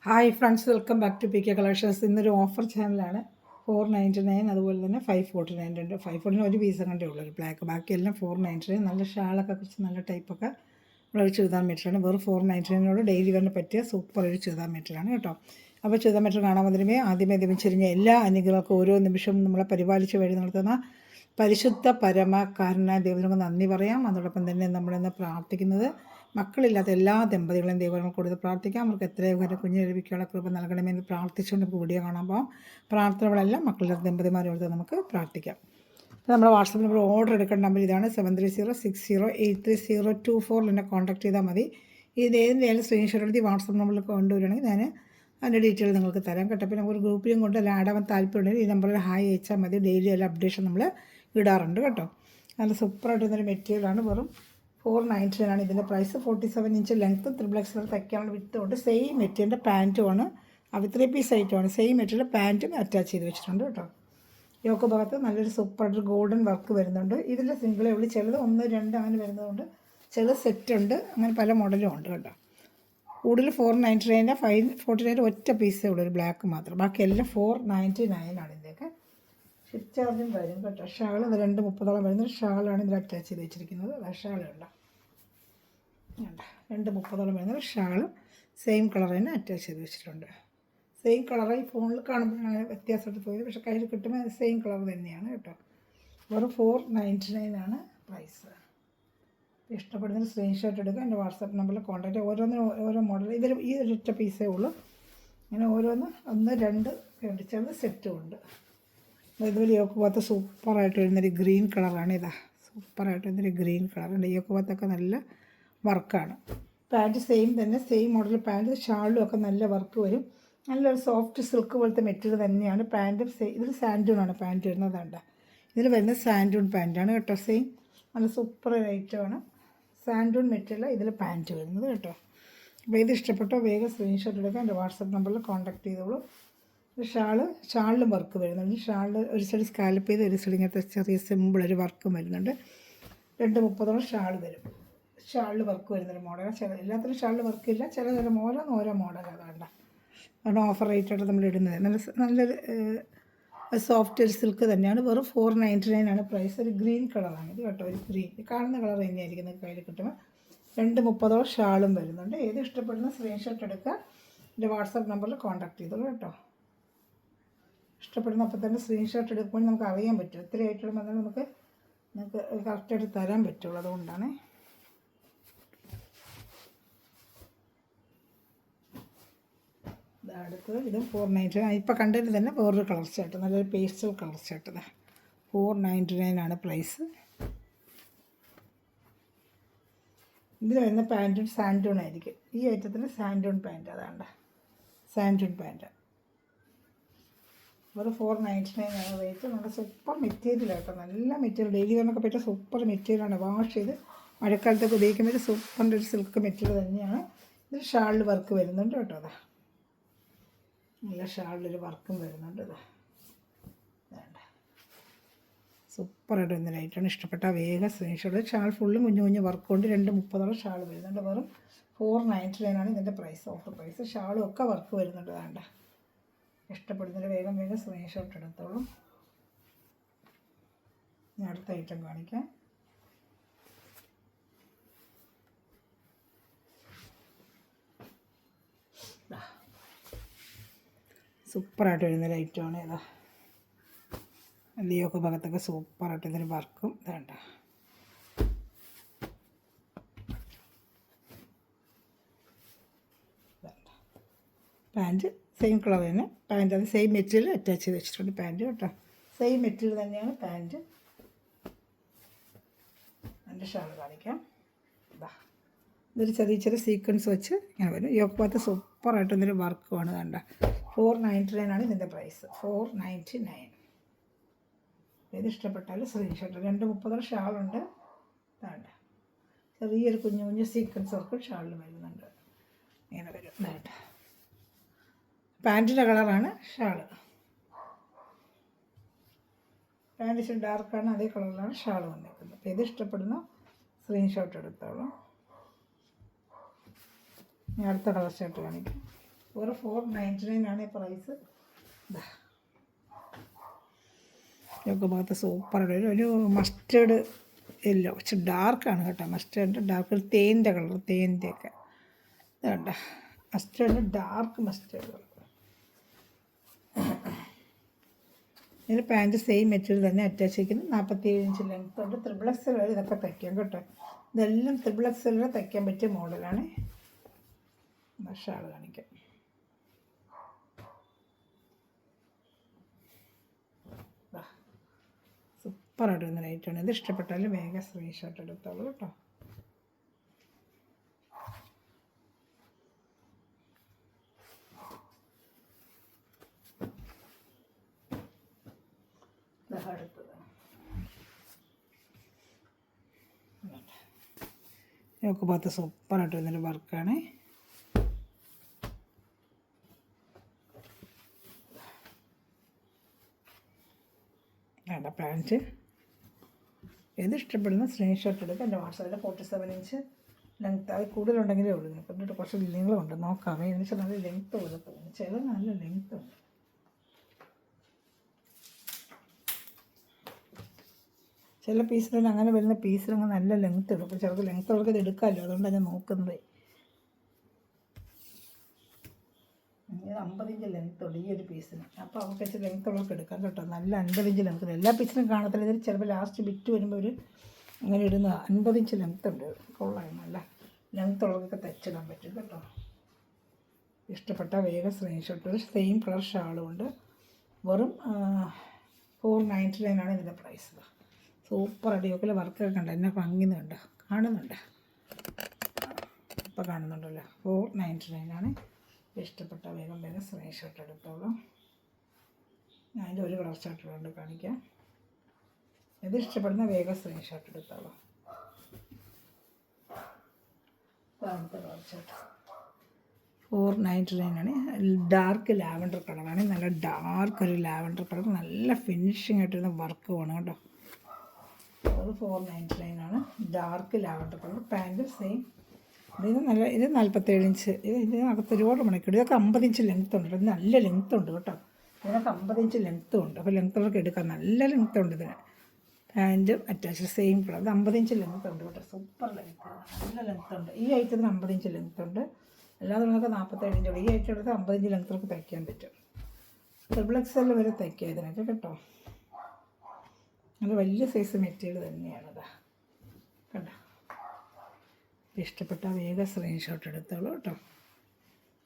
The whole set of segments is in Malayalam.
Hi friends, welcome back to P K collections. ഇന്നൊരു ഓഫർ ചാനലാണ്. 499, അതുപോലെ തന്നെ 549 ഉണ്ട്. 549 ഒരു പീസ് കണ്ടേ ഉള്ളൂ, ഒരു ബ്ലാക്ക്. ബാക്കിയെല്ലാം 499. നല്ല ഷാളൊക്കെ കുറച്ച് നല്ല ടൈപ്പൊക്കെ ഉള്ള ഒരു ചുരിദാർ മെറ്റീരിയലാണ്. വെറും 499 ഡെയിലി വരെ പറ്റിയ സൂപ്പർ ഒരു ചുരിദാർ മെറ്റീരിയലാണ് കേട്ടോ. അപ്പോൾ ചുരിദാർ മെറ്റീരിയൽ കാണാൻ വന്നതിനുമേ ആദ്യമേ ലഭിച്ചിരുന്ന എല്ലാ അനുഗ്രഹങ്ങൾക്കും ഓരോ നിമിഷവും നമ്മളെ പരിപാലിച്ച് വഴി നടത്തുന്ന പരിശുദ്ധ പരമകാരനായ ദൈവങ്ങൾക്ക് നന്ദി പറയാം. അതോടൊപ്പം തന്നെ നമ്മളിന്ന് പ്രാർത്ഥിക്കുന്നത് മക്കളില്ലാത്ത എല്ലാ ദമ്പതികളെയും ദൈവങ്ങൾ കൂടുതൽ പ്രാർത്ഥിക്കാം. അവർക്ക് എത്രയും വരെ കുഞ്ഞ് ലഭിക്കാനുള്ള കൃപ നൽകണമെന്ന് പ്രാർത്ഥിച്ചുകൊണ്ട് നമുക്ക് വീഡിയോ കാണാൻ പോകാം. പ്രാർത്ഥനകളെല്ലാം മക്കളുടെ ദമ്പതിമാരോട് നമുക്ക് പ്രാർത്ഥിക്കാം. അപ്പോൾ നമ്മുടെ വാട്സപ്പ് നമ്പർ ഓർഡർ എടുക്കേണ്ട നമ്പർ ഇതാണ്: 7306083024. എന്നെ കോൺടാക്ട് ചെയ്താൽ മതി. ഇത് ഏതിൻ്റെ സ്ക്രീൻഷോട്ട് എടുത്ത് വാട്സപ്പ് നമ്പറിൽ കൊണ്ടുവരികയാണെങ്കിൽ ഞാൻ അതിൻ്റെ ഡീറ്റെയിൽ നിങ്ങൾക്ക് തരാം കേട്ടോ. പിന്നെ നമുക്ക് ഗ്രൂപ്പിലും കൊണ്ട് എല്ലാം ആടാൻ താല്പര്യമുണ്ടെങ്കിൽ ഈ നമ്പറിൽ ഹായ് അയച്ചാൽ മതി. ഡെയിലി എല്ലാ അപ്ഡേഷൻ നമ്മൾ ഇടാറുണ്ട് കേട്ടോ. നല്ല സൂപ്പറായിട്ട് വരുന്നൊരു മെറ്റീരിയലാണ്. വെറും 499 ആണ് ഇതിൻ്റെ പ്രൈസ്. 47 ഇഞ്ച് ലെങ്ത്ത്, XXL തയ്ക്കാനുള്ള വിത്തുകൊണ്ട് സെയിം മെറ്റീരിയലിൻ്റെ പാൻറ്റുമാണ്. അത് 3 പീസ് ഐറ്റമാണ്. സെയിം മെറ്റീരിയൽ പാൻറ്റും അറ്റാച്ച് ചെയ്ത് വെച്ചിട്ടുണ്ട് കേട്ടോ. യോക്ക് ഭാഗത്ത് നല്ലൊരു സൂപ്പറായിട്ട് ഗോൾഡൻ വർക്ക് വരുന്നുണ്ട്. ഇതിൽ സിംഗിളേ ഉള്ളൂ, ചിലത് 1, 2 അങ്ങനെ വരുന്നതുകൊണ്ട് ചില സെറ്റുണ്ട്. അങ്ങനെ പല മോഡലും ഉണ്ട് കേട്ടോ. കൂടുതൽ 499, 549 ഒറ്റ പീസേ ഉള്ളൂ, ഒരു ബ്ലാക്ക് മാത്രം. ബാക്കി എല്ലാം 499 ആണ്. ഇതിൻ്റെയൊക്കെ ഷിപ്പ് ചാർജും വരും കേട്ടോ. ഷാൾ 230 വരുന്നൊരു ഷാളാണ് ഇതിൽ അറ്റാച്ച് ചെയ്ത് വെച്ചിരിക്കുന്നത്. ഷാളുണ്ട് 230 വരുന്നൊരു ഷാളും സെയിം കളർ തന്നെ അറ്റാച്ച് ചെയ്ത് വെച്ചിട്ടുണ്ട്. സെയിം കളറായി ഫോണിൽ കാണുമ്പോൾ വ്യത്യാസമായിട്ട് തോന്നി, പക്ഷേ കയ്യിൽ കിട്ടുമ്പോൾ സെയിം കളർ തന്നെയാണ് കേട്ടോ. വെറും 499 ആണ് പ്രൈസ്. ഇഷ്ടപ്പെടുന്നൊരു സ്ക്രീൻഷോട്ട് എടുക്കുക, എൻ്റെ വാട്സാപ്പ് നമ്പറിൽ കോൺടാക്റ്റ്. ഓരോന്നിനും ഓരോ മോഡൽ. ഇതിൽ ഈ ഒരൊറ്റ പീസേ ഉള്ളൂ. അങ്ങനെ ഓരോന്ന് 1, 2 ചെറുത് സെറ്റും ഉണ്ട്. ഇതുപോലെ യോക്ക് ഭാഗത്ത് സൂപ്പറായിട്ട് വരുന്നൊരു ഗ്രീൻ കളറാണ്. സൂപ്പറായിട്ട് വരുന്നൊരു ഗ്രീൻ കളറുണ്ട്. യോക്ക് ഭാഗത്തൊക്കെ നല്ല വർക്കാണ്. പാൻറ്റ് സെയിം തന്നെ, സെയിം മോഡൽ പാൻറ്റ്. ഷാളിലും ഒക്കെ നല്ല വർക്ക് വരും. നല്ലൊരു സോഫ്റ്റ് സിൽക്ക് പോലത്തെ മെറ്റീരിയൽ തന്നെയാണ്. പാൻറ്റും ഇതിൽ സാൻഡൂണാണ് പാൻറ്റ് വരുന്നതുണ്ട്. ഇതിൽ വരുന്നത് സാൻഡൂൺ പാൻറ്റാണ് കേട്ടോ. സെയിം നല്ല സൂപ്പർ ഐറ്റമാണ്. സാൻഡൂൺ മെറ്റീരിയൽ ഇതിൽ പാൻറ്റ് വരുന്നത് കേട്ടോ. അപ്പോൾ ഇത് ഇഷ്ടപ്പെട്ടോ വേഗം സ്ക്രീൻഷോട്ട് എടുക്കുക, എൻ്റെ വാട്സപ്പ് നമ്പറിൽ കോൺടാക്ട് ചെയ്തോളൂ. ഷാളിലും വർക്ക് വരുന്നുണ്ട്. ഷാളിൽ ഒരു സൈഡ് സ്കാലപ്പ് ചെയ്ത് ഒരു സൈഡ് ഇങ്ങനത്തെ ചെറിയ സിമ്പിൾ ഒരു വർക്കും വരുന്നുണ്ട്. 230 ഷാൾ വരും. ഷാളിൽ വർക്ക് വരുന്നൊരു മോഡൽ. എല്ലാത്തിനും ഷാളിൽ വർക്കില്ല, ചില ഓരോ മോഡൽ അതാണ്ട. അതുകൊണ്ട് ഓഫർ റേറ്റായിട്ട് നമ്മൾ ഇടുന്നത്. നല്ലൊരു സോഫ്റ്റ് ഒരു സിൽക്ക് തന്നെയാണ്. വെറും 499 ആണ് പ്രൈസ്. ഒരു ഗ്രീൻ കളറാണ് ഇത് കേട്ടോ. ഒരു ഗ്രീൻ കാണുന്ന കളർ തന്നെയായിരിക്കും കയ്യിൽ കിട്ടുമ്പോൾ. 230 ഷാളും വരുന്നുണ്ട്. ഏത് ഇഷ്ടപ്പെടുന്ന സ്ക്രീൻഷോട്ട് എടുക്കുക, എൻ്റെ വാട്സാപ്പ് നമ്പറിൽ കോൺടാക്ട് ചെയ്തോളൂ കേട്ടോ. ഇഷ്ടപ്പെടുന്ന അപ്പം തന്നെ സ്ക്രീൻഷോട്ട് എടുക്കുമ്പോൾ നമുക്ക് അറിയാൻ പറ്റും എത്ര ആയിട്ടുള്ള വന്നാൽ നമുക്ക് കറക്റ്റായിട്ട് തരാൻ പറ്റുള്ളൂ. അതുകൊണ്ടാണ്. അടുത്തത് ഇത് 499. ഇപ്പോൾ കണ്ടതിൽ തന്നെ വേറൊരു കളർ ഷർട്ട്, നല്ലൊരു പേസ്റ്റൽ കളർ ഷർട്ട്. 499 ആണ് പ്രൈസ്. ഇതിൽ വരുന്ന പാൻറ്റും സാൻഡൂൺ ആയിരിക്കും. ഈ ഐറ്റത്തിന് സാൻഡൂൺ പാൻറ്റ് അതാണ്ട. സാൻഡൂൺ പാൻറ്റ് വെറും 499 ആണ് റേറ്റ്. നമ്മുടെ സൂപ്പർ മെറ്റീരിയൽ കേട്ടോ. നല്ല മെറ്റീരിയൽ, ഡെയിലി വെയറിനൊക്കെ പറ്റിയ സൂപ്പർ മെറ്റീരിയലാണ്. വാഷ് ചെയ്ത് മഴക്കാലത്തൊക്കെ ഉപയോഗിക്കുമ്പോൾ ഒരു സൂപ്പറിൻ്റെ ഒരു സിൽക്ക് മെറ്റീരിയൽ തന്നെയാണ്. ഇത് ഷാളിൽ വർക്ക് വരുന്നുണ്ട് കേട്ടോ. നല്ല ഷാളിലൊരു വർക്കും വരുന്നുണ്ട്. വേണ്ട സൂപ്പറായിട്ട് വരുന്ന ലൈറ്റാണ്. ഇഷ്ടപ്പെട്ട വേഗം സ്ക്രീൻഷോട്ട്. ഷാൾ ഫുള്ളും കുഞ്ഞു വർക്ക് കൊണ്ട് 230 ഷാൾ വരുന്നുണ്ട്. വെറും 499 ആണ് ഇതിൻ്റെ പ്രൈസ്, ഓഫർ പ്രൈസ്. ഷാളും ഒക്കെ വർക്ക് വരുന്നുണ്ട്. വേണ്ട ഇഷ്ടപ്പെടുന്നതിൽ വേഗം സ്ക്രീൻഷോട്ട് എടുത്തോളും. ഞാൻ അടുത്ത ഐറ്റം കാണിക്കാം. സൂപ്പറായിട്ട് വരുന്നൊരു ഐറ്റമാണ് ഇതാ. ലിയോക്ക് ഭാഗത്തൊക്കെ സൂപ്പറായിട്ട് ഇതിന് വർക്കും വേണ്ട. പാൻറ്റ് സെയിം കളർ തന്നെ. പാൻറ്റ് അത് സെയിം മെറ്റീരിയൽ അറ്റാച്ച് ചെയ്ത് വെച്ചിട്ടുണ്ട്. പാൻറ്റ് കേട്ടോ, സെയിം മെറ്റീരിയൽ തന്നെയാണ് പാൻറ്റ്. എൻ്റെ ഷാൾ കാണിക്കാം. ഇതൊരു ചെറിയ സീക്വൻസ് വെച്ച് ഇങ്ങനെ വരും. യോക്ക് ഭാഗത്ത് സൂപ്പറായിട്ട് ഇതൊരു വർക്കുമാണ് കണ്ട. 499 ആണ് ഇതിൻ്റെ പ്രൈസ്. 499. ഏത് ഇഷ്ടപ്പെട്ടാലും സ്ക്രീൻഷോട്ട്. 230 ഷാളുണ്ട്. വേണ്ട ചെറിയൊരു കുഞ്ഞു സീക്വൻസ് വർക്ക് ഷാളിൽ വരുന്നുണ്ട്. ഇങ്ങനെ വരും. വേണ്ട പാൻറ്റിൻ്റെ കളറാണ് ഷാള്. പാൻറ്റ് ഇച്ചിരി ഡാർക്കാണ്, അതേ കളറിലാണ് ഷാൾ വന്നിരിക്കുന്നത്. അപ്പോൾ ഇത് ഇഷ്ടപ്പെടുന്ന സ്ക്രീൻഷോട്ട് എടുത്തോളൂ. ഞാൻ അടുത്ത കളർ ഷർട്ട് കാണിക്കാം. ഒരു 499 ആണ് ഈ പ്രൈസ്. ഇതൊക്കെ ഭാഗത്ത് സൂപ്പറായിട്ട് ഒരു മസ്റ്റേർഡ് യെല്ലോ, പക്ഷെ ഡാർക്കാണ് കേട്ടോ. മസ്റ്റേർഡ് ഡാർക്ക്, ഒരു തേൻ്റെ കളർ, തേൻ്റെയൊക്കെ ഇതുണ്ട. Mustard dark mustard colour. ഇതിന് പാൻറ്റ് സെയിം മെറ്റീരിയൽ തന്നെ അറ്റാച്ച് ചെയ്യിക്കുന്നത്. 47 ഇഞ്ച് ലെങ്ത് ഉണ്ട്. XXL വരെ ഇതൊക്കെ തയ്ക്കാം കേട്ടോ. ഇതെല്ലാം XXL വരെ തയ്ക്കാൻ പറ്റിയ മോഡലാണ്. ഷാൾ കാണിക്കാം. സൂപ്പറായിട്ട് വരുന്ന ലൈറ്റാണ്. ഇത് ഇഷ്ടപ്പെട്ടാലും വേഗം സ്ക്രീൻഷോട്ട് എടുത്തോളൂ കേട്ടോ. ഒക്കെ ഭാഗത്ത് സൂപ്പറായിട്ട് വരുന്നൊരു വർക്കാണ്. പാൻറ്റ് ഏത് ഇഷ്ടപ്പെടുന്ന സ്ക്രീൻഷോട്ട് എടുക്കുക. എൻ്റെ വാട്സാപ്പിൽ 47 ഇഞ്ച് ലെങ്ത്ത്, അത് കൂടുതലുണ്ടെങ്കിലേ ഉള്ളൂ. കണ്ടിട്ട് കുറച്ച് ലിങ്കുകളുണ്ട്, നോക്കാം. എന്ന് വെച്ചാൽ നല്ല ലെങ്ത്ത് പോലെ തോന്നും, ചില നല്ല ലെങ്ത്ത് ഉണ്ട്. ചില പീസിൽ അങ്ങനെ വരുന്ന പീസിലങ്ങ് നല്ല ലെങ്ത്ത് ഇടും. അപ്പോൾ ചിലർക്ക് ലെങ്ത്ത് ഉള്ളത് ഇത് എടുക്കാമല്ലോ, അതുകൊണ്ടാണ് ഞാൻ നോക്കുന്നത്. ഇത് 50 ഇഞ്ച് ലെങ്ത്ത് ഉണ്ട് ഈ ഒരു പീസിന്. അപ്പോൾ അവർക്ക് വെച്ച് ലെങ്ത്ത് ഉള്ളവർക്ക് എടുക്കാം കേട്ടോ. നല്ല 50 ഇഞ്ച് ലെങ്ത്ത്. എല്ലാ പീസിനും കാണത്തില്ല. ഇതിൽ ചിലപ്പോൾ ലാസ്റ്റ് ബിറ്റ് വരുമ്പോൾ ഒരു അങ്ങനെ ഇടുന്ന 50 ഇഞ്ച് ലെങ്ത്ത് ഉണ്ട്. കൊള്ളാം, നല്ല ലെങ്ത്ത് ഉള്ളവർക്കൊക്കെ തയ്ച്ചിടാൻ പറ്റും കേട്ടോ. ഇഷ്ടപ്പെട്ട വേഗം സ്ക്രീൻഷോട്ട്. സെയിം കളർ ഷാളും ഉണ്ട്. വെറും 499 ആണ് ഇതിൻ്റെ പ്രൈസ്. സൂപ്പർ അടിയൊക്കെ വർക്കൊക്കെ കണ്ട എന്നെ ഭംഗിന്ന് കണ്ടോ, കാണുന്നുണ്ട്. ഇപ്പോൾ കാണുന്നുണ്ടല്ലോ. 499 ആണ്. ഇഷ്ടപ്പെട്ട വേഗം വേഗം സ്ക്രീൻഷോട്ട് എടുത്തോളൂ. ഞാൻ അതിൻ്റെ ഒരു കളർ ഷർട്ട് കൊണ്ട് കാണിക്കാം. ഇത് ഇഷ്ടപ്പെടുന്ന വേഗം സ്ക്രീൻഷോട്ട് എടുത്തോളൂ. അടുത്ത കളർ ഷർട്ട് 499 ആണ്. ഡാർക്ക് ലാവൻഡർ കളറാണ്. നല്ല ഡാർക്ക് ഒരു ലാവൻഡർ കളർ, നല്ല ഫിനിഷിംഗ് ആയിട്ടിരുന്ന വർക്ക് വേണം കേട്ടോ. അത് 499 ആണ്. Dark lavender colour. Pant same. ഇത് നല്ല, ഇത് 47 ഇഞ്ച്. ഇതിനകത്ത് ഒരുപാട് മണിക്കൂർ. ഇതൊക്കെ 50 ഇഞ്ച് ലെങ്ത്ത് ഉണ്ട്. ഇത് നല്ല ലെങ്ത്ത് ഉണ്ട് കേട്ടോ. ഇതിനൊക്കെ 50 ഇഞ്ച് ലെങ്ത്തും ഉണ്ട്. അപ്പോൾ ലെങ്ത്ത് ഉള്ളവർക്ക് എടുക്കാം. നല്ല ലെങ്ത്ത് ഉണ്ട് ഇതിന്. പാൻറ്റും അറ്റാച്ച് സെയിം കളർ. ഇത് 50 ഇഞ്ച് ലെങ്ത്ത് ഉണ്ട് കേട്ടോ. സൂപ്പർ ലെങ്ത്ത്, നല്ല ലെങ്ത്ത് ഉണ്ട്. ഈ ഐറ്റത്തിന് 50 ഇഞ്ച് ലെങ്ത്ത് ഉണ്ട്. അല്ലാതെ നിങ്ങൾക്ക് 47 ഇഞ്ച് ഉണ്ട്. ഈ ഐറ്റം എടുത്ത് 50 ഇഞ്ച് ലെങ്ത്ത് തയ്ക്കാൻ പറ്റും. XXL വരെ തയ്ക്കുക ഇതിനൊക്കെ കേട്ടോ. അത് വലിയ സൈസ് മെറ്റീരിയൽ തന്നെയാണത്. കണ്ടോ, ഇഷ്ടപ്പെട്ട വേഗം സ്ക്രീൻഷോട്ട് എടുത്തോളൂ കേട്ടോ.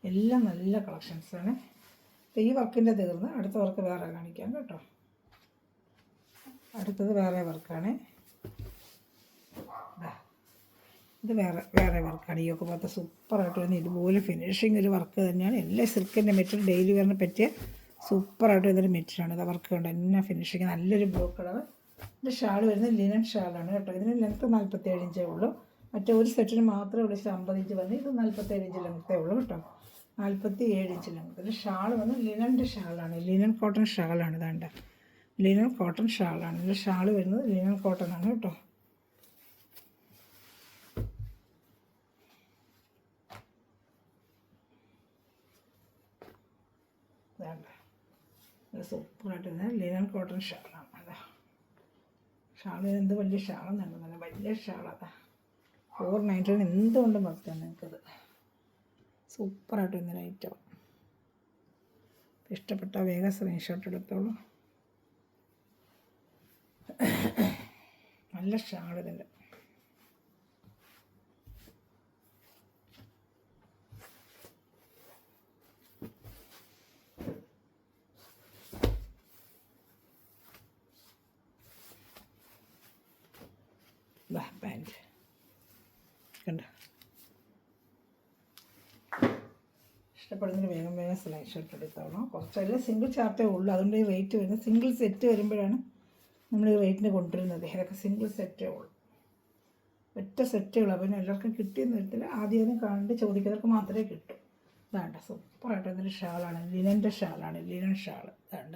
എല്ലാം നല്ല കളക്ഷൻസാണ്. അപ്പോൾ ഈ വർക്കിൻ്റെ തീർന്ന് അടുത്ത വർക്ക് വേറെ കാണിക്കാം കേട്ടോ. അടുത്തത് വേറെ വർക്കാണ്. ഇത് വേറെ വർക്കാണ്. ഈ ഒക്കെ பார்த்து സൂപ്പറായിട്ട് വരുന്ന ഇതുപോലെ ഫിനിഷിങ് ഒരു വർക്ക് തന്നെയാണ്. എല്ലാ സിൽക്കിൻ്റെ മെറ്റീരിയൽ ഡെയിലി വെയറിന് പറ്റിയ സൂപ്പറായിട്ട് വരുന്നൊരു മെറ്റീരിയലാണ്. ഇത് വർക്ക് കൊണ്ട് എന്നാ ഫിനിഷിങ്. നല്ലൊരു ബ്ലൂ കളർ. ഇത് ഷാൾ വരുന്നത് ലിനൻ ഷാളാണ് കേട്ടോ. ഇതിന് ലെങ്ത്ത് 47 ഇഞ്ചേ ഉള്ളൂ. മറ്റേ ഒരു സെറ്റിന് മാത്രമേ വിളിച്ച് 50 ഇഞ്ച് വന്ന്. ഇത് 47 ഇഞ്ച് ലെങ്ത്തേ ഉള്ളൂ കേട്ടോ. 47 ഇഞ്ച് ലെങ്ത്ത്. ഇത് ഷാൾ വന്ന് ലിനൻ്റെ ഷാളാണ്. Linen cotton ഷാളാണ്. ഇതാണ്ട് ലിനൻ കോട്ടൺ ഷാളാണ്. ഇതിൻ്റെ ഷാൾ വരുന്നത് ലിനൻ കോട്ടൺ ആണ് കേട്ടോ. ഇതാണ്ട് ഇത് സൂപ്പറായിട്ട് തന്നെ ലിനൻ കോട്ടൺ ഷാളാണ്. അതാ ഷാൾ എന്ത് വലിയ ഷാളെന്നാണ്, നല്ല വലിയ ഷാളതാ. 499 എന്തുകൊണ്ടും വർത്താൻ നിങ്ങൾക്കത്. സൂപ്പറായിട്ട് വരുന്നൊരു ഐറ്റം. ഇഷ്ടപ്പെട്ട വേഗം സ്ക്രീൻഷോട്ട് എടുത്തോളൂ. നല്ല ഷാൾ ഇതിൻ്റെ. പാൻറ്റ് കണ്ട ഇഷ്ടപ്പെടുന്നതിന് വേഗം വേഗം സ്ക്രീൻഷോട്ട് എടുത്തോളാം. കുറച്ചല്ല സിംഗിൾ ചാർട്ടേ ഉള്ളൂ. അതുകൊണ്ട് ഈ റേറ്റ് വരുന്നത് സിംഗിൾ സെറ്റ് വരുമ്പോഴാണ് നമ്മൾ ഈ റേറ്റിന് കൊണ്ടുവരുന്നത്. ഇതൊക്കെ സിംഗിൾ സെറ്റേ ഉള്ളൂ. ഒറ്റ സെറ്റേ ഉള്ളൂ. അപ്പം എല്ലാവർക്കും കിട്ടിയെന്ന് വരത്തില്ല. ആദ്യം കണ്ട് ചോദിക്കുന്നവർക്ക് മാത്രമേ കിട്ടൂ. ഇതാണ്ട സൂപ്പറായിട്ട് എന്നൊരു ഷാളാണ്. ലിനൻ്റെ ഷാളാണ്. ലിനൻ ഷാൾ ഇതാണ്ട.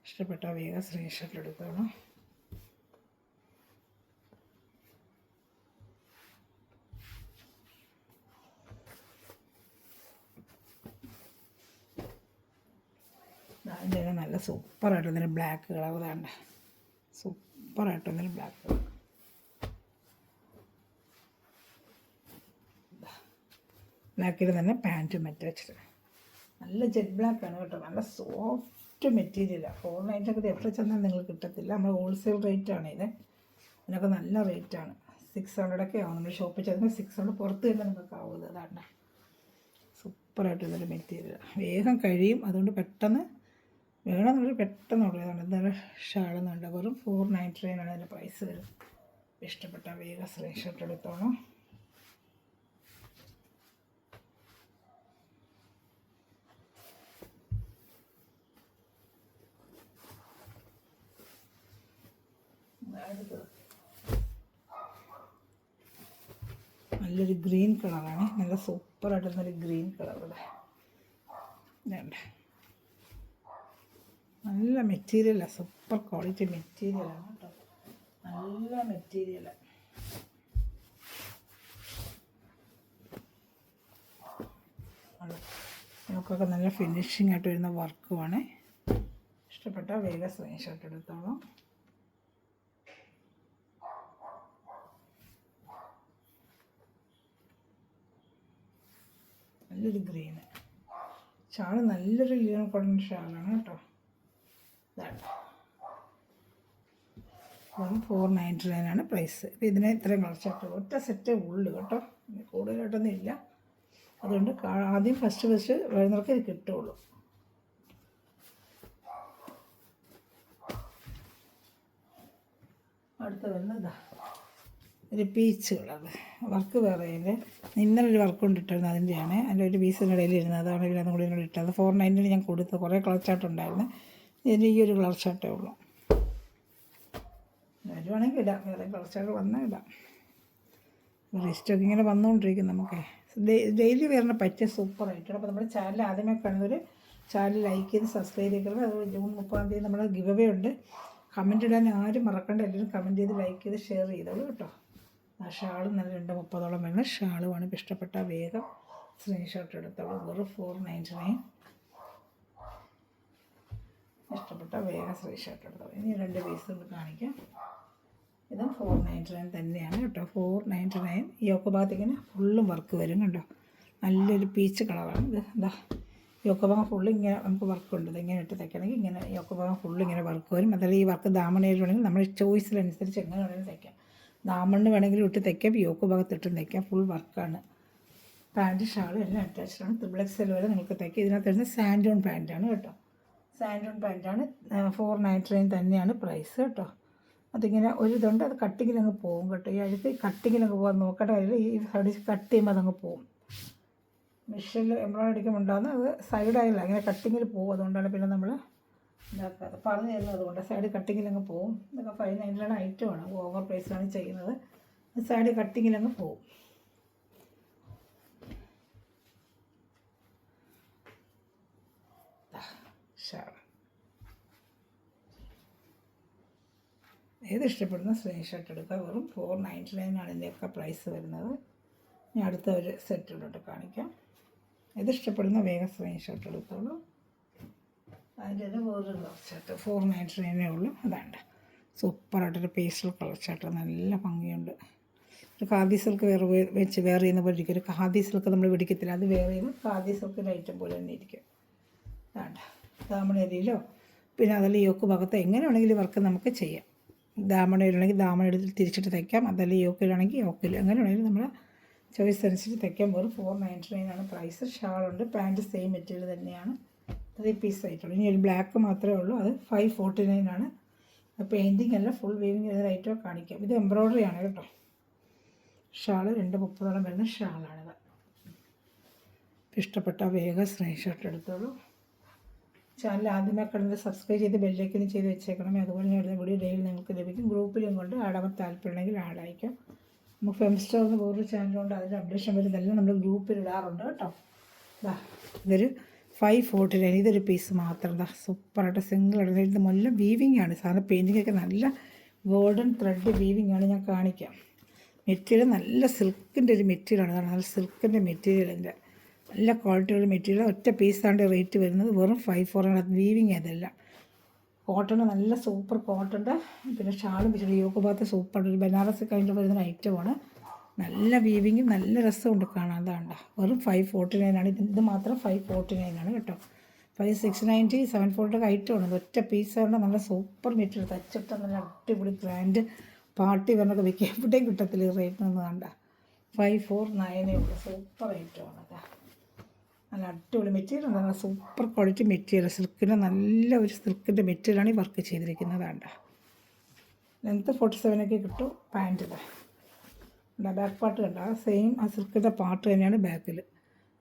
ഇഷ്ടപ്പെട്ട വേഗം സ്ക്രീൻഷോട്ട് എടുത്തോളാം. അതിൻ്റെ നല്ല സൂപ്പറായിട്ട് വന്നൊരു ബ്ലാക്ക് കളർ വേണ്ട, സൂപ്പറായിട്ട് വന്നൊരു ബ്ലാക്ക് കളർ. ബ്ലാക്കിൽ തന്നെ പാൻറ്റും വെച്ചിട്ട് നല്ല ജെറ്റ് ബ്ലാക്കാണ് കേട്ടോ. നല്ല സോഫ്റ്റ് മെറ്റീരിയലാണ്. 490 എവിടെ ചെന്നാൽ നിങ്ങൾ കിട്ടത്തില്ല. നമ്മൾ ഹോൾസെയിൽ റേറ്റാണ് ഇത്. ഇതിനൊക്കെ നല്ല റേറ്റാണ്. 600 ആവും. നമ്മൾ ഷോപ്പിൽ ചെല്ലുമ്പോൾ 600 പുറത്ത് തന്നെ നമുക്ക് ആവുന്നത്. അതാണ് സൂപ്പറായിട്ട് ഇതൊരു മെറ്റീരിയൽ. വേഗം കഴിയും, അതുകൊണ്ട് പെട്ടെന്ന് വേണമെന്നൊരു പെട്ടെന്ന് ഉള്ളതാണ്. എന്തായാലും ഷാളെന്നുണ്ട്. വെറും 499 ആണ് അതിൻ്റെ പ്രൈസ് വരും. ഇഷ്ടപ്പെട്ട വേഗം സ്ക്രീൻഷോട്ട് എടുത്തോണം. നല്ലൊരു ഗ്രീൻ കളറാണ്. നല്ല സൂപ്പറായിട്ടുള്ളൊരു ഗ്രീൻ കളർ. നല്ല മെറ്റീരിയലാണ്, സൂപ്പർ ക്വാളിറ്റി മെറ്റീരിയലാണ് കേട്ടോ. നല്ല മെറ്റീരിയലാണ്. നമുക്കൊക്കെ നല്ല ഫിനിഷിംഗ് ആയിട്ട് വരുന്ന വർക്കുമാണ്. ഇഷ്ടപ്പെട്ട വേഗം സ്ക്രീൻഷോട്ട് എടുത്തോളാം. നല്ലൊരു ഗ്രീന് ഷാള്, നല്ലൊരു യൂണിക്കോൺ ഷാളാണ് കേട്ടോ. ഇതാണ് 499 ആണ് പ്രൈസ്. ഇപ്പോൾ ഇതിനെ ഇത്രയും കളർ ഒറ്റ സെറ്റേ ഉള്ളു കേട്ടോ, കൂടുതലായിട്ടൊന്നും ഇല്ല. അതുകൊണ്ട് ആദ്യം ഫസ്റ്റ് വരുന്നവർക്ക് ഇത് കിട്ടുള്ളൂ. അടുത്ത വരുന്നത് ഒരു പീച്ച് കളർ വർക്ക്. വേറെ ഇന്നലൊരു വർക്ക് കൊണ്ടിട്ടായിരുന്നു, അതിൻ്റെയാണ്. അതിൻ്റെ ഒരു പീസിൻ്റെ ഇടയിൽ ഇരുന്നത്, അതാണ് ഇതിനകത്ത് കൂടി എന്നോട് ഇട്ടത്. 490 ഞാൻ കൊടുത്തു. കുറേ കളർ ചാർട്ടുണ്ടായിരുന്നു. ഇതിന് ഈ ഒരു കളർ ചാർട്ടേ ഉള്ളൂ. വരുവാണെങ്കിൽ ഇടാം, വേറെ കളർ ചാർട്ട് വന്നാൽ ഇടാം. ലിസ്റ്റൊക്കെ ഇങ്ങനെ വന്നുകൊണ്ടിരിക്കും. നമുക്ക് ഡെയിലി വരുന്ന പറ്റിയ സൂപ്പറായിട്ടാണ്. അപ്പോൾ നമ്മുടെ ചാനൽ ആദ്യമേ കാണുന്നവർ ചാനൽ ലൈക്ക് ചെയ്ത് സബ്സ്ക്രൈബ് ചെയ്തത്. അത് ജൂൺ 30 നമ്മൾ ഗിവ് അവേ ഉണ്ട്. കമൻറ്റ് ഇടാൻ ആരും മറക്കണ്ട. എല്ലാവരും കമൻറ്റ് ചെയ്ത് ലൈക്ക് ചെയ്ത് ഷെയർ ചെയ്തോളൂ കേട്ടോ. ആ ഷാളും നല്ല 230 വരുന്ന ഷാളുമാണ്. ഇപ്പോൾ ഇഷ്ടപ്പെട്ട വേഗം സ്ക്രീൻഷോട്ട് എടുത്തോളൂ. വെറും 499. ഇഷ്ടപ്പെട്ട വേഗം സ്ക്രീൻഷോട്ട് എടുത്തോളൂ. ഇനി 2 പീസ് കൊണ്ട് കാണിക്കാം. ഇതും 499 തന്നെയാണ് കേട്ടോ. 499. യോക്ക് ഭാഗത്തേക്കിന് ഫുള്ളും വർക്ക് വരും കണ്ടോ. നല്ലൊരു പീച്ച് കളറാണ് ഇത്. എന്താ യോക്ക് ഭാഗം ഫുള്ള് ഇങ്ങനെ നമുക്ക് വർക്ക് ഉണ്ട്. ഇത് ഇങ്ങനെ ഇട്ട് തയ്ക്കണമെങ്കിൽ ഇങ്ങനെ യോക്ക് ഭാഗം ഫുള്ള് ഇങ്ങനെ വർക്ക് വരും. അതല്ല ഈ വർക്ക് ദാമണയിൽ വേണമെങ്കിൽ നമ്മുടെ ചോയ്സിനനുസരിച്ച് എങ്ങനെ വേണമെങ്കിലും തയ്ക്കാം. ദാമണ്ണ് വേണമെങ്കിലും ഇട്ട് തയ്ക്കാം, യോക്ക് ഭാഗത്തിട്ടും തയ്ക്കാം. ഫുൾ വർക്കാണ്. പാൻറ്റ് ഷാളും എല്ലാം അറ്റാച്ച്ഡാണ്. XXL വരെ നിങ്ങൾക്ക് തയ്ക്കാം. ഇതിനകത്ത് വരുന്നത് സാൻഡോൺ പാൻറ്റാണ് കേട്ടോ. സാൻഡോൺ പാൻറ്റാണ്. 499 തന്നെയാണ് പ്രൈസ് കേട്ടോ. അതിങ്ങനെ ഒരു ഇതുണ്ട്, അത് കട്ടിങ്ങിലങ്ങ് പോകും കേട്ടോ. ഈ അഴുത്ത് കട്ടിങ്ങിലങ്ങ് പോകാൻ നോക്കേണ്ട കാര്യമില്ല. ഈ സൈഡ് കട്ട് ചെയ്യുമ്പോൾ അതങ്ങ് പോകും. മെഷീനിൽ എംബ്രോയിഡറി അടിക്കുമ്പോൾ ഉണ്ടാകുന്ന അത് സൈഡായില്ല, അങ്ങനെ കട്ടിങ്ങിൽ പോകും. അതുകൊണ്ടാണ് പിന്നെ നമ്മൾ ഇതാക്കാതെ പറഞ്ഞു തരുന്നത്. അതുകൊണ്ട് സൈഡ് കട്ടിങ്ങിലങ്ങ് പോകും. ഇതൊക്കെ 599 ഐറ്റമാണ്. ഓവർ പ്രൈസാണ് ചെയ്യുന്നത്. സൈഡ് കട്ടിങ്ങിലങ്ങ് പോകും. ഷാൾ ഏത് ഇഷ്ടപ്പെടുന്ന സ്ക്രീൻഷോട്ട് എടുക്കുക. വെറും 499 ആണ് ഇതിൻ്റെയൊക്കെ പ്രൈസ് വരുന്നത്. ഇനി അടുത്ത ഒരു സെറ്റിലോട്ട് കാണിക്കാം. ഏത് ഇഷ്ടപ്പെടുന്ന വേഗം സ്ക്രീൻഷോട്ട് എടുത്തോളൂ. അതിൻ്റെ വേറൊരു കളർ ചാർട്ട് 499 ഉള്ളൂ. അതാണ്ട് സൂപ്പറായിട്ടൊരു പേസ്റ്റൽ കളർ ചാർട്ട്, നല്ല ഭംഗിയുണ്ട്. ഒരു ഖാദി സിൽക്ക് വേറെ വെച്ച് വേറെ ചെയ്യുന്ന പോലെ ഇരിക്കും. ഒരു ഖാദി സിൽക്ക് നമ്മൾ പിടിക്കത്തില്ല, അത് വേറെ ചെയ്യുമ്പോൾ ഖാദി സിൽക്കിൻ്റെ ഐറ്റം പോലെ തന്നെ ഇരിക്കും. അതാണ്ട് ദാമണേരിയിലോ പിന്നെ അതല്ല യോക്ക് ഭാഗത്ത് എങ്ങനെ വേണമെങ്കിലും വർക്ക് നമുക്ക് ചെയ്യാം. ദാമണയിലാണെങ്കിൽ ദാമണ എടുത്ത് തിരിച്ചിട്ട് തയ്ക്കാം. അതല്ല യോക്കിലാണെങ്കിൽ യോക്കിൽ, എങ്ങനെ വേണമെങ്കിലും നമ്മൾ ചോയ്സ് അനുസരിച്ച് തയ്ക്കാൻ. വെറും 499 ആണ് പ്രൈസ്. ഷാളുണ്ട്, പാൻറ്റ് സെയിം മെറ്റീരിയൽ തന്നെയാണ്. 3 പീസ് ആയിട്ടുള്ളൂ. ഇനി ഒരു ബ്ലാക്ക് മാത്രമേ ഉള്ളൂ, അത് 549 ആണ്. പെയിൻറ്റിങ് അല്ല, ഫുൾ വീവിങ് ചെയ്ത ഐറ്റം കാണിക്കാം. ഇത് എംബ്രോയ്ഡറി ആണ് കേട്ടോ. ഷാള് 230 വരുന്ന ഷാളാണിത്. ഇഷ്ടപ്പെട്ട വേഗം സ്ക്രീൻഷോട്ട് എടുത്തോളൂ. ചാനൽ ആദ്യമേ കണ്ടത് സബ്സ്ക്രൈബ് ചെയ്ത് ബെല്ലൈക്കനും ചെയ്ത് വെച്ചേക്കണമേ. അതുപോലെ ഞാൻ ഇടുന്ന വീഡിയോ ഡെയിലി നിങ്ങൾക്ക് ലഭിക്കും. ഗ്രൂപ്പിലും കൊണ്ട് ആടാൻ താല്പര്യമുണ്ടെങ്കിൽ ആഡായിരിക്കും. നമുക്ക് ഫെംസ്റ്റോർ എന്ന് വേറൊരു ചാനലുണ്ട്, അതിൻ്റെ അപ്ഡേഷൻ വരുന്നതെല്ലാം നമ്മൾ ഗ്രൂപ്പിൽ ഇടാറുണ്ട് കേട്ടോ. ഇതൊരു 549. ഇതൊരു പീസ് മാത്രം. സൂപ്പറായിട്ട് സിംഗിൾ ഇടുന്നത്. ഇത് മുല്ല വീവിങ് ആണ്. സാധാരണ പെയിൻറ്റിങ്ങൊക്കെ നല്ല ഗോൾഡൻ ത്രെഡ് വീവിങ് ആണ്. ഞാൻ കാണിക്കാം. മെറ്റീരിയൽ നല്ല സിൽക്കിൻ്റെ ഒരു മെറ്റീരിയലാണ്. നല്ല സിൽക്കിൻ്റെ മെറ്റീരിയലിൻ്റെ നല്ല ക്വാളിറ്റിയുള്ള മെറ്റീരിയൽ, ഒറ്റ പീസാണ്ട് റേറ്റ് വരുന്നത് വെറും 5,400. വീവിങ് അതെല്ലാം കോട്ടൺ, നല്ല സൂപ്പർ കോട്ടൻ്റെ. പിന്നെ ഷാളും വെച്ചിട്ട് യോക്ക് ഭാഗത്ത് സൂപ്പർ ഒരു ബനാറസ് കഴിഞ്ഞ് വരുന്ന ഐറ്റമാണ്. നല്ല വീവിങ്ങും നല്ല രസമുണ്ട് കാണാൻ. അതാണ്ട വെറും 549 ആണ്. ഇത് മാത്രം 549 ആണ് കേട്ടോ. 690 740 ഐറ്റമാണ്. ഒറ്റ പീസാണ്. നല്ല സൂപ്പർ മെറ്റീരിയൽ, തച്ചിട്ട് നല്ല അടിപൊളി ഗ്രാൻഡ് പാർട്ടി വരണൊക്കെ വെക്കുക എവിടെയും കിട്ടത്തില്ല ഈ റേറ്റിനൊന്നും. വേണ്ട 549 ഉള്ളൂ. സൂപ്പർ ഐറ്റമാണ്. അതാ നല്ല അടിപൊളി മെറ്റീരിയൽ, നല്ല സൂപ്പർ ക്വാളിറ്റി മെറ്റീരിയൽ. സിൽക്കിൻ്റെ നല്ല ഒരു സിൽക്കിൻ്റെ മെറ്റീരിയലാണ് ഈ വർക്ക് ചെയ്തിരിക്കുന്നത്. വേണ്ട ലെങ്ത്ത് 47 കിട്ടും. പാൻറ്റിൽ ബാക്ക് പാർട്ട് കണ്ട സെയിം ആ സിൽക്കിൻ്റെ പാർട്ട് തന്നെയാണ് ബാക്കിൽ.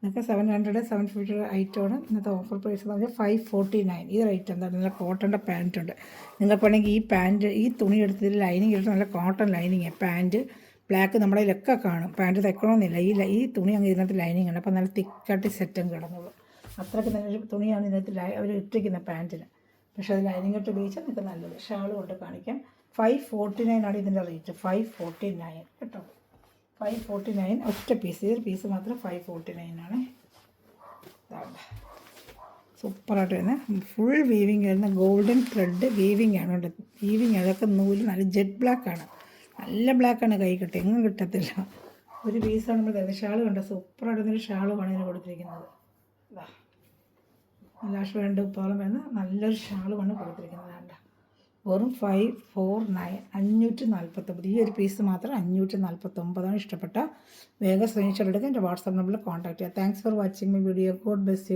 നിങ്ങൾക്ക് 700 750 ഐറ്റമാണ്. ഇന്നത്തെ ഓഫർ പ്രൈസ് എന്ന് പറഞ്ഞാൽ 549. ഈ റേറ്റ് എന്താണ്? നല്ല കോട്ടൻ്റെ പാൻറ്റ് ഉണ്ട്. നിങ്ങൾക്ക് വേണമെങ്കിൽ ഈ പാൻറ്റ്, ഈ തുണി എടുത്തതിൽ ലൈനിങ് എടുത്ത് നല്ല കോട്ടൺ ലൈനിങ് പാൻറ്റ് ബ്ലാക്ക് നമ്മുടെ ഇതിലൊക്കെ കാണും. പാൻറ്റ് തയ്ക്കണമെന്നില്ല. ഈ തുണി അങ്ങ് ഇതിനകത്ത് ലൈനിങ് ഉണ്ട്. അപ്പോൾ നല്ല തിക്കായിട്ട് സെറ്റും കിടന്നുള്ളൂ. അത്രയ്ക്ക് നല്ലൊരു തുണിയാണ് ഇതിനകത്ത് അവർ ഇട്ടിരിക്കുന്ന പാൻറ്റിന്. പക്ഷേ അത് ലൈനിങ് ഇട്ട് ഉപയോഗിച്ചാൽ നിങ്ങൾക്ക് നല്ലത്. ഷാൾ കൊണ്ട് കാണിക്കാം. 549 ആണ് ഇതിൻ്റെ റേറ്റ്. 549 കേട്ടോ. 549 ഒറ്റ പീസ്. ഈ ഒരു പീസ് മാത്രം 549 ആണ്. സൂപ്പറായിട്ട് വരുന്നത് ഫുൾ വീവിങ് വരുന്ന ഗോൾഡൻ ത്രെഡ് വീവിങ് ആണ്. വീവിങ് അതൊക്കെ നൂല് നല്ല ജെറ്റ് ബ്ലാക്കാണ്. നല്ല ബ്ലാക്കാണ്. കൈ കിട്ടും, എങ്ങും കിട്ടത്തില്ല. ഒരു പീസാണ് നമ്മൾ തരുന്നത്. ഷാൾ കണ്ട സൂപ്പറായിട്ടൊരു ഷാളുമാണ് ഇതിന് കൊടുത്തിരിക്കുന്നത്. ഇതാ ലാഷ് വേണ്ട ഉപ്പാളം വരുന്ന നല്ലൊരു ഷാളുമാണ് കൊടുത്തിരിക്കുന്നത്. വേണ്ട വെറും 549 549. ഈ ഒരു പീസ് മാത്രം 549. ഇഷ്ടപ്പെട്ട വേഗം സ്ക്രീൻഷോട്ട് എടുക്കുക. എൻ്റെ വാട്സാപ്പ് നമ്പറിൽ കോൺടാക്ട് ചെയ്യുക. Thanks for watching my video. God bless you.